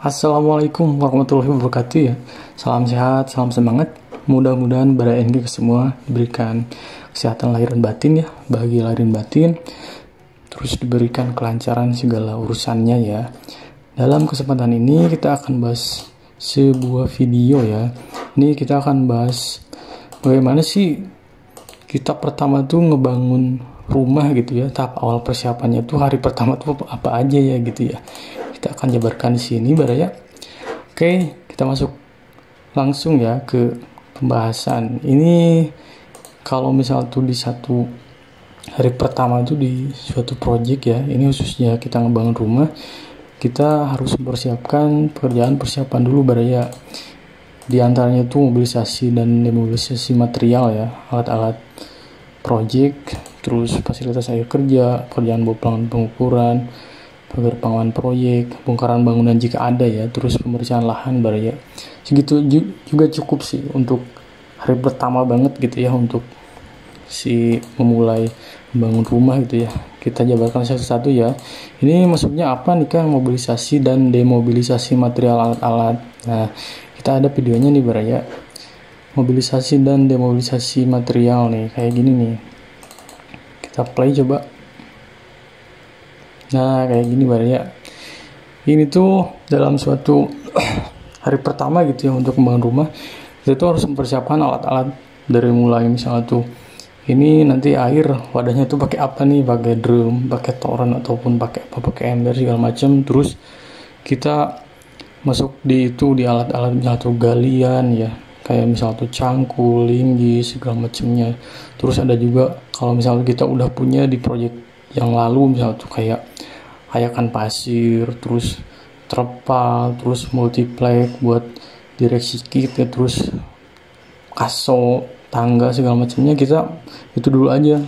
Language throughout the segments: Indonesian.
Assalamualaikum warahmatullahi wabarakatuh ya. Salam sehat, salam semangat. Mudah-mudahan pada NG semua diberikan kesehatan lahir dan batin ya, bahagia lahir dan batin. Terus diberikan kelancaran segala urusannya ya. Dalam kesempatan ini kita akan bahas sebuah video ya. Ini kita akan bahas bagaimana sih kita pertama tuh ngebangun rumah gitu ya. Tahap awal persiapannya tuh hari pertama tuh apa aja ya gitu ya. Kita akan jabarkan di sini ya. Oke, kita masuk langsung ya ke pembahasan. Ini kalau misal tuh di satu hari pertama tuh di suatu project ya, ini khususnya kita ngebangun rumah, kita harus mempersiapkan pekerjaan persiapan dulu ya. Di antaranya tuh mobilisasi dan demobilisasi material ya, alat-alat project, terus fasilitas air kerja, pekerjaan boplang pengukuran, pagar pengaman proyek, bongkaran bangunan jika ada ya, terus pembersihan lahan ya. Segitu juga cukup sih untuk hari pertama banget gitu ya, untuk si memulai membangun rumah gitu ya. Kita jabarkan satu-satu ya. Ini maksudnya apa nih Kang, mobilisasi dan demobilisasi material alat-alat. Nah, kita ada videonya nih ya. Mobilisasi dan demobilisasi material nih, kayak gini nih. Kita play coba. Nah kayak gini ya. Ini tuh dalam suatu hari pertama gitu ya, untuk membangun rumah kita tuh harus mempersiapkan alat-alat dari mulai misalnya tuh ini nanti air wadahnya tuh pakai apa nih, pakai drum, pakai toren ataupun pakai ember segala macam. Terus kita masuk di alat-alat misalnya tuh galian ya, kayak misalnya tuh cangkul, linggis segala macamnya. Terus ada juga kalau misalnya kita udah punya di project yang lalu misalnya tuh kayak hayakan pasir, terus terpal, terus multiplex buat direksi kit ya, terus kaso, tangga segala macamnya, kita itu dulu aja,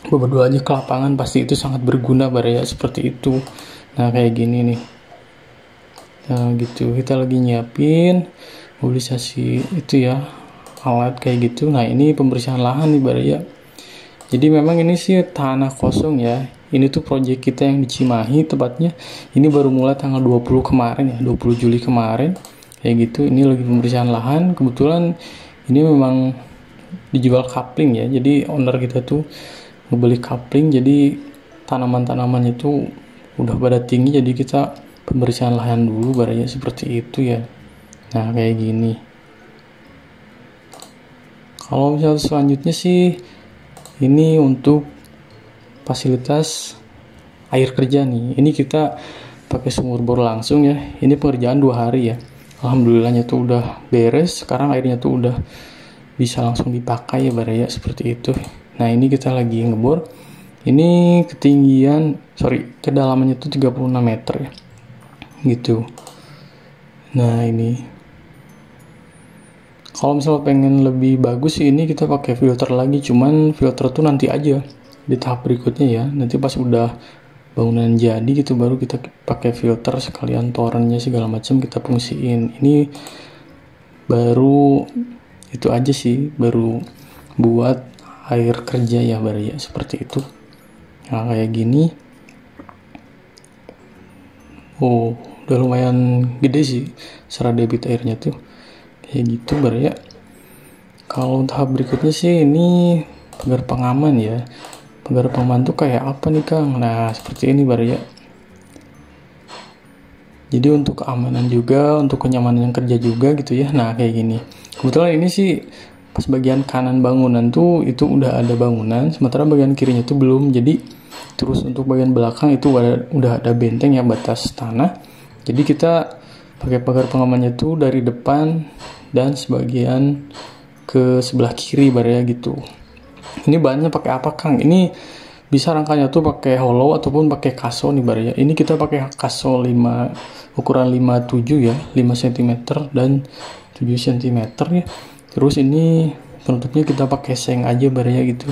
bawa dulu aja ke lapangan, pasti itu sangat berguna ya, seperti itu. Nah kayak gini nih. Nah gitu, kita lagi nyiapin mobilisasi itu ya, alat kayak gitu. Nah ini pembersihan lahan nih ya. Jadi memang ini sih tanah kosong ya. Ini tuh proyek kita yang di Cimahi tepatnya. Ini baru mulai tanggal 20 kemarin ya, 20 Juli kemarin. Kayak gitu, ini lagi pembersihan lahan. Kebetulan ini memang dijual coupling ya. Jadi owner kita tuh ngebeli coupling, jadi tanaman-tanamannya tuh udah pada tinggi, jadi kita pembersihan lahan dulu ya, seperti itu ya. Nah, kayak gini. Kalau misalnya selanjutnya sih ini untuk fasilitas air kerja nih. Ini kita pakai sumur bor langsung ya. Ini pengerjaan 2 hari ya. Alhamdulillahnya tuh udah beres. Sekarang airnya tuh udah bisa langsung dipakai ya seperti itu. Nah ini kita lagi ngebor. Ini kedalamannya tuh 36 meter ya. Gitu. Nah ini. Kalau misalnya pengen lebih bagus sih, ini kita pakai filter lagi. Cuman filter tuh nanti aja di tahap berikutnya ya, nanti pas udah bangunan jadi gitu baru kita pakai filter, sekalian torennya segala macam kita fungsiin. Ini baru itu aja sih, baru buat air kerja ya ya, seperti itu. Nah kayak gini. Oh udah lumayan gede sih secara debit airnya tuh, kayak gitu ya. Kalau tahap berikutnya sih ini pagar pengaman ya. Pagar pengaman tuh kayak apa nih Kang? Nah seperti ini ya. Jadi untuk keamanan juga, untuk kenyamanan kerja juga gitu ya. Nah kayak gini. Kebetulan ini sih pas bagian kanan bangunan tuh itu udah ada bangunan, sementara bagian kirinya tuh belum. Jadi terus untuk bagian belakang itu udah ada benteng ya, batas tanah. Jadi kita pakai pagar pengamannya tuh dari depan dan sebagian ke sebelah kiri ya gitu. Ini bahannya pakai apa Kang? Ini bisa rangkanya tuh pakai hollow ataupun pakai kaso nih ya. Ini kita pakai kaso ukuran 57 ya, 5 cm dan 7 cm ya. Terus ini penutupnya kita pakai seng aja ya gitu.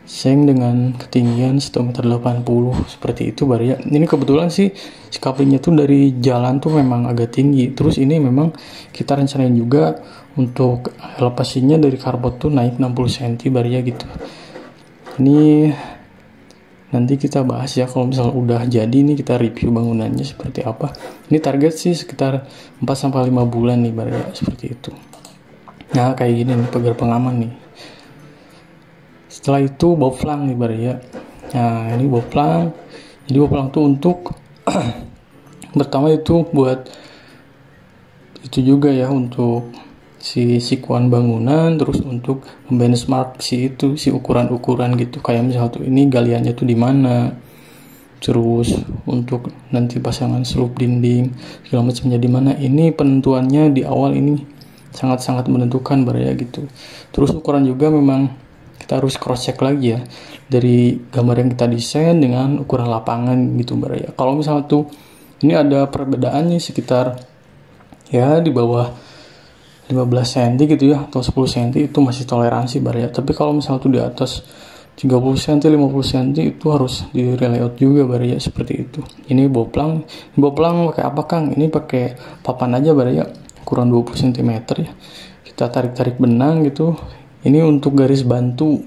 Seng dengan ketinggian 1,80 m seperti itu ya. Ini kebetulan sih si couplingnya tuh dari jalan tuh memang agak tinggi. Terus ini memang kita rencanain juga untuk elevasinya dari karbot tuh naik 60 cm ya gitu. Ini nanti kita bahas ya kalau misalnya udah jadi nih, kita review bangunannya seperti apa. Ini target sih sekitar 4-5 bulan nih Bar ya, seperti itu. Nah kayak gini nih pagar pengaman nih. Setelah itu boplang nih Bar ya. Nah ini boplang. Jadi boplang tuh untuk pertama itu buat itu juga ya, untuk si sikuan bangunan, terus untuk benchmark si ukuran-ukuran gitu, kayak misalnya tuh ini galiannya tuh di mana, terus untuk nanti pasangan selub dinding segala macamnya di mana. Ini penentuannya di awal ini sangat-sangat menentukan Bar ya gitu. Terus ukuran juga memang kita harus cross check lagi ya dari gambar yang kita desain dengan ukuran lapangan gitu Bar ya. Kalau misalnya tuh ini ada perbedaannya sekitar ya di bawah 15 cm gitu ya, atau 10 cm itu masih toleransi Bar ya. Tapi kalau misalnya tuh di atas 30 cm, 50 cm itu harus di layout juga Bar ya, seperti itu. Ini boplang pakai apa Kang? Ini pakai papan aja Bar ya, ukuran 20 cm ya. Kita tarik-tarik benang gitu. Ini untuk garis bantu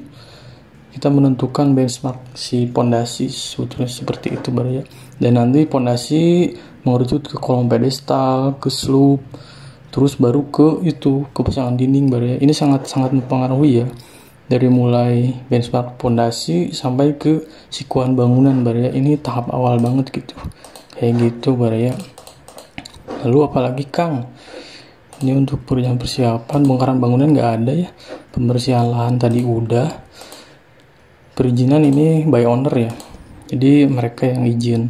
kita menentukan benchmark si pondasi, sebetulnya seperti itu Bar ya. Dan nanti pondasi mengerucut ke kolom pedestal, ke sloop, terus baru ke pasangan dinding Bar ya. Ini sangat-sangat mempengaruhi ya, dari mulai benchmark pondasi sampai ke sikuan bangunan Bar ya. Ini tahap awal banget gitu, kayak gitu Bar ya. Lalu apalagi Kang? Ini untuk persiapan bongkaran bangunan nggak ada ya. Pembersihan lahan tadi udah. Perizinan ini by owner ya, jadi mereka yang izin,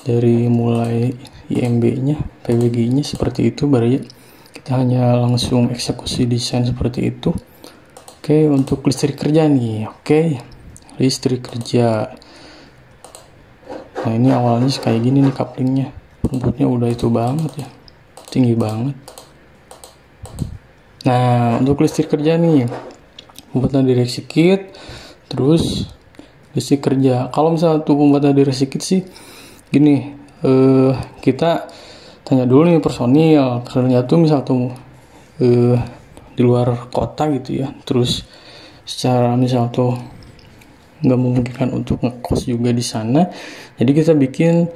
dari mulai IMB-nya, PWG-nya seperti itu Bar ya. Kita hanya langsung eksekusi desain seperti itu. Oke, untuk listrik kerja nih. Oke, listrik kerja. Nah ini awalnya kayak gini nih couplingnya, rumputnya udah itu banget ya, tinggi banget. Nah untuk listrik kerja nih, pembuatan direksi kit, terus listrik kerja. Kalau misalnya tuh pembuatan direksi kit sih gini, kita tanya dulu nih personilnya tuh misal tuh di luar kota gitu ya, terus secara misal tuh nggak memungkinkan untuk ngekos juga di sana, jadi kita bikin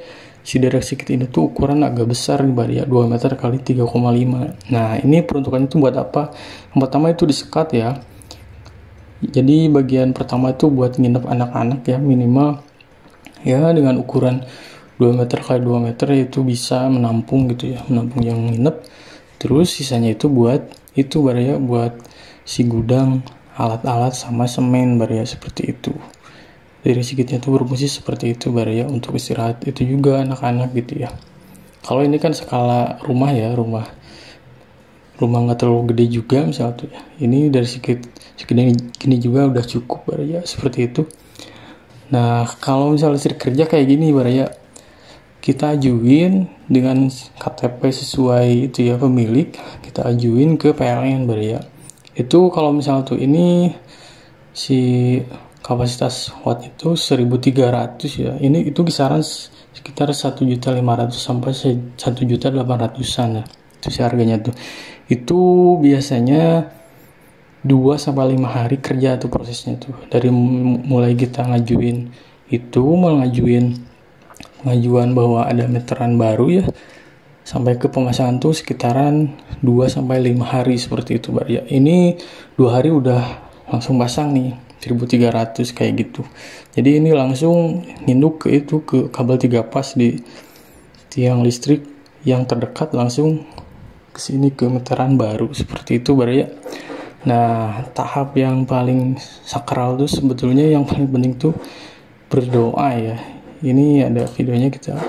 si direksi kit ini tuh ukuran agak besar nih Bar ya, 2 meter kali 3,5. Nah ini peruntukannya tuh buat apa? Yang pertama itu disekat ya, jadi bagian pertama itu buat nginep anak-anak ya, minimal ya dengan ukuran 2 meter kali 2 meter itu bisa menampung gitu ya, menampung yang nginep. Terus sisanya itu buat itu Bar ya, buat si gudang alat-alat sama semen Bar ya, seperti itu. Dari sikitnya itu berfungsi seperti itu Bar ya, untuk istirahat itu juga anak-anak gitu ya. Kalau ini kan skala rumah ya, rumah nggak terlalu gede juga misalnya tuh ya. Ini dari segini juga udah cukup Bar ya, seperti itu. Nah kalau misalnya listrik kerja kayak gini Bar ya, kita ajuin dengan KTP sesuai itu ya pemilik, kita ajuin ke PLN Bar ya. Itu kalau misalnya tuh ini si kapasitas watt itu 1300 ya, ini itu kisaran sekitar 1.500.000 sampai 1.800.000-an ya, itu sih harganya tuh. Itu biasanya 2-5 hari kerja tuh prosesnya tuh, dari mulai kita ngajuin itu, pengajuan bahwa ada meteran baru ya, sampai ke pemasangan tuh sekitaran 2-5 hari seperti itu Bar ya. Ini 2 hari udah langsung pasang nih 1.300 kayak gitu. Jadi ini langsung nginduk ke kabel 3 pas di tiang listrik yang terdekat, langsung ke sini ke meteran baru seperti itu Bar ya. Nah tahap yang paling sakral tuh sebetulnya, yang paling penting tuh berdoa ya. Ini ada videonya, kita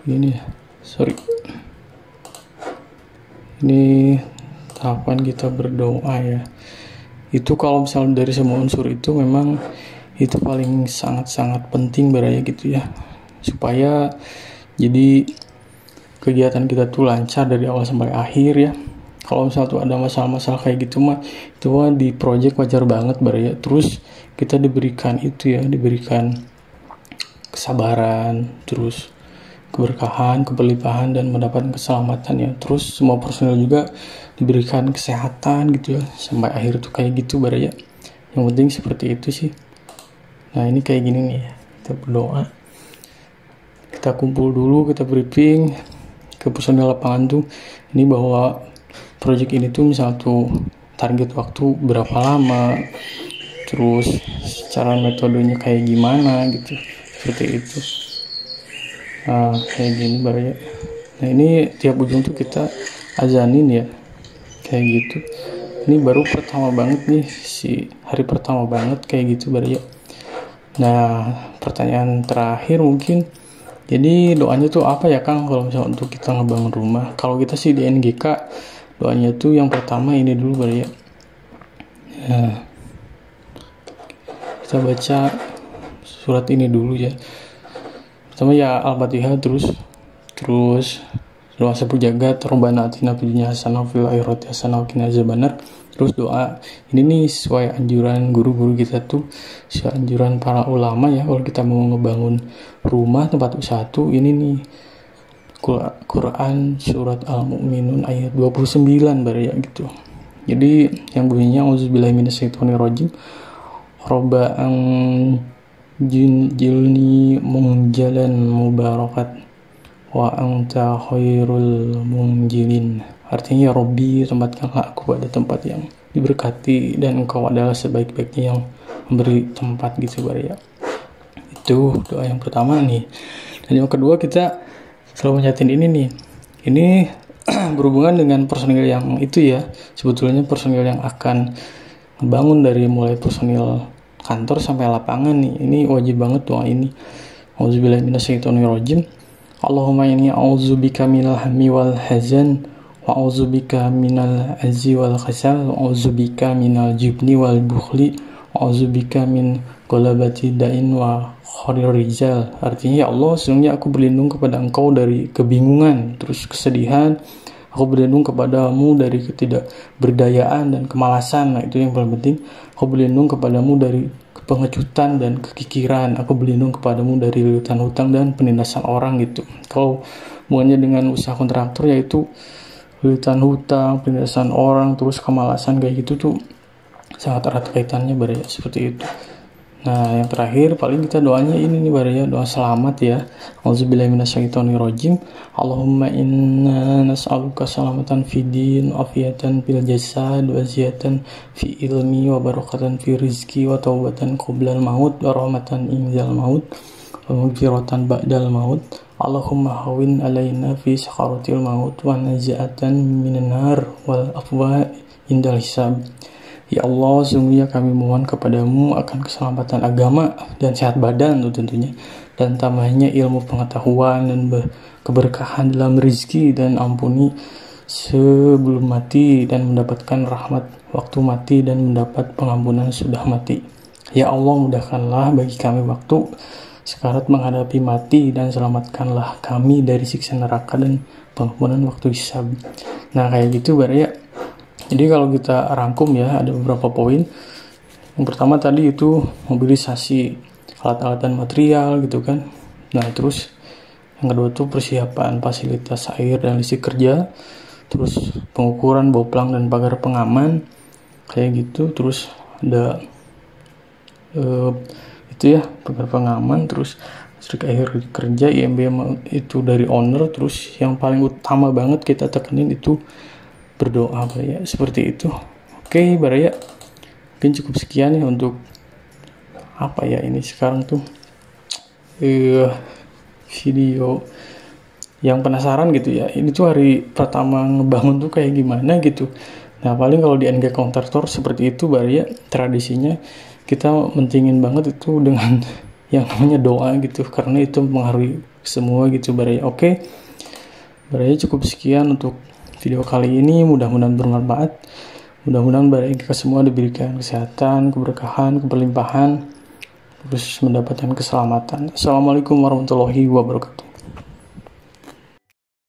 gini ya, sorry. Ini tahapan kita berdoa ya. Itu kalau misalnya dari semua unsur itu memang itu paling sangat-sangat penting Bar ya gitu ya, supaya jadi kegiatan kita tuh lancar dari awal sampai akhir ya. Kalau misalnya tuh ada masalah-masalah kayak gitu mah, itu mah di project wajar banget Bar ya. Terus kita diberikan itu ya, diberikan kesabaran, terus keberkahan, keberlimpahan, dan mendapatkan keselamatan ya. Terus semua personil juga diberikan kesehatan gitu ya, sampai akhir tuh kayak gitu Baraya. Yang penting seperti itu sih. Nah ini kayak gini nih, kita berdoa, kita kumpul dulu, kita briefing ke personil lapangan tuh, ini bahwa project ini tuh misal tuh target waktu berapa lama, terus cara metodenya kayak gimana gitu, seperti itu. Nah kayak gini Baraya. Nah ini tiap ujung tuh kita azanin ya, kayak gitu. Ini baru pertama banget nih, hari pertama banget kayak gitu Baraya. Nah pertanyaan terakhir mungkin, jadi doanya tuh apa ya Kang kalau misalnya untuk kita ngebangun rumah? Kalau kita sih di NGK doanya tuh yang pertama ini dulu Baraya. Nah, kita baca surat ini dulu ya. Pertama ya Al-Fatihah, terus doa sapu jagat, Rabbana atina fid dunya hasanah fil akhirati hasanah wa qina azabannar. Terus doa ini nih sesuai anjuran guru-guru kita tuh, sesuai anjuran para ulama ya, kalau kita mau ngebangun rumah tempat usaha tuh ini nih Quran surat Al-Mu'minun ayat 29 Baraya gitu. Jadi yang bunyinya auzubillahi minasyaitonirrajim, Rabba'an jinjilni munjalan mubarakat wa anta khairul munjilin. Artinya ya Robbi, tempatkanlah aku pada tempat yang diberkati dan engkau adalah sebaik-baiknya yang memberi tempat gitu Baraya. Itu doa yang pertama nih. Dan yang kedua kita selalu menyatin ini nih. Ini berhubungan dengan personil yang itu ya. Sebetulnya personil yang akan membangun dari mulai personil kantor sampai lapangan nih. Ini wajib banget doa ini. Auzubillahi minasyaitonirrajim. Allahumma inni a'udzubika minal hammi wal hazan wa a'udzubika minal azzi wal khasal wa a'udzubika minal jubni wal bukhli wa a'udzubika min ghalabati da'in wa kharir rijal. Artinya ya Allah, sesungguhnya aku berlindung kepada engkau dari kebingungan, terus kesedihan. Aku berlindung kepadamu dari ketidakberdayaan dan kemalasan. Nah itu yang paling penting. Aku berlindung kepadamu dari pengecutan dan kekikiran. Aku berlindung kepadamu dari liutan hutang dan penindasan orang gitu. Kalau hubungannya dengan usaha kontraktor yaitu liutan hutang, penindasan orang, terus kemalasan kayak gitu tuh sangat erat kaitannya Baraya, seperti itu. Nah yang terakhir paling kita doanya ini nih Baraya, doa selamat ya. Auzubillahi minasyaitonirrajim. Allahumma inna nas'aluka salamatan fid din, afiyatan fil jasad, wa ziyatan fi ilmi, wa barakatan fi rizki, wa taubatan qoblal maut, wa rahmatan indzal maut, wa maghfiratan ba'dal maut. Allahumma hawin alaina fi sakaratil maut, wa najatan minan nar, wal afwa indal hisab. Ya Allah, sungguhnya kami mohon kepadamu akan keselamatan agama dan sehat badan tentunya, dan tambahnya ilmu pengetahuan dan keberkahan dalam rezeki, dan ampuni sebelum mati dan mendapatkan rahmat waktu mati dan mendapat pengampunan sudah mati. Ya Allah, mudahkanlah bagi kami waktu sekarat menghadapi mati dan selamatkanlah kami dari siksa neraka dan pengampunan waktu hisab. Nah kayak gitu Baraya. Jadi kalau kita rangkum ya, ada beberapa poin. Yang pertama tadi itu mobilisasi alat-alat dan material gitu kan. Nah terus yang kedua tuh persiapan fasilitas air dan listrik kerja. Terus pengukuran boplang dan pagar pengaman kayak gitu. Terus ada itu ya, pagar pengaman. Terus listrik air kerja, IMB itu dari owner. Terus yang paling utama banget kita tekenin itu berdoa Baraya, seperti itu. Oke Baraya, mungkin cukup sekian ya untuk apa ya ini sekarang tuh video yang penasaran gitu ya, ini tuh hari pertama ngebangun tuh kayak gimana gitu. Nah paling kalau di NG Kontraktor seperti itu Baraya, tradisinya kita mentingin banget itu dengan yang namanya doa gitu, karena itu mempengaruhi semua gitu Baraya. Oke Baraya, cukup sekian untuk video kali ini, mudah-mudahan bermanfaat. Mudah-mudahan Baraya kita semua diberikan kesehatan, keberkahan, keberlimpahan, terus mendapatkan keselamatan. Assalamualaikum warahmatullahi wabarakatuh.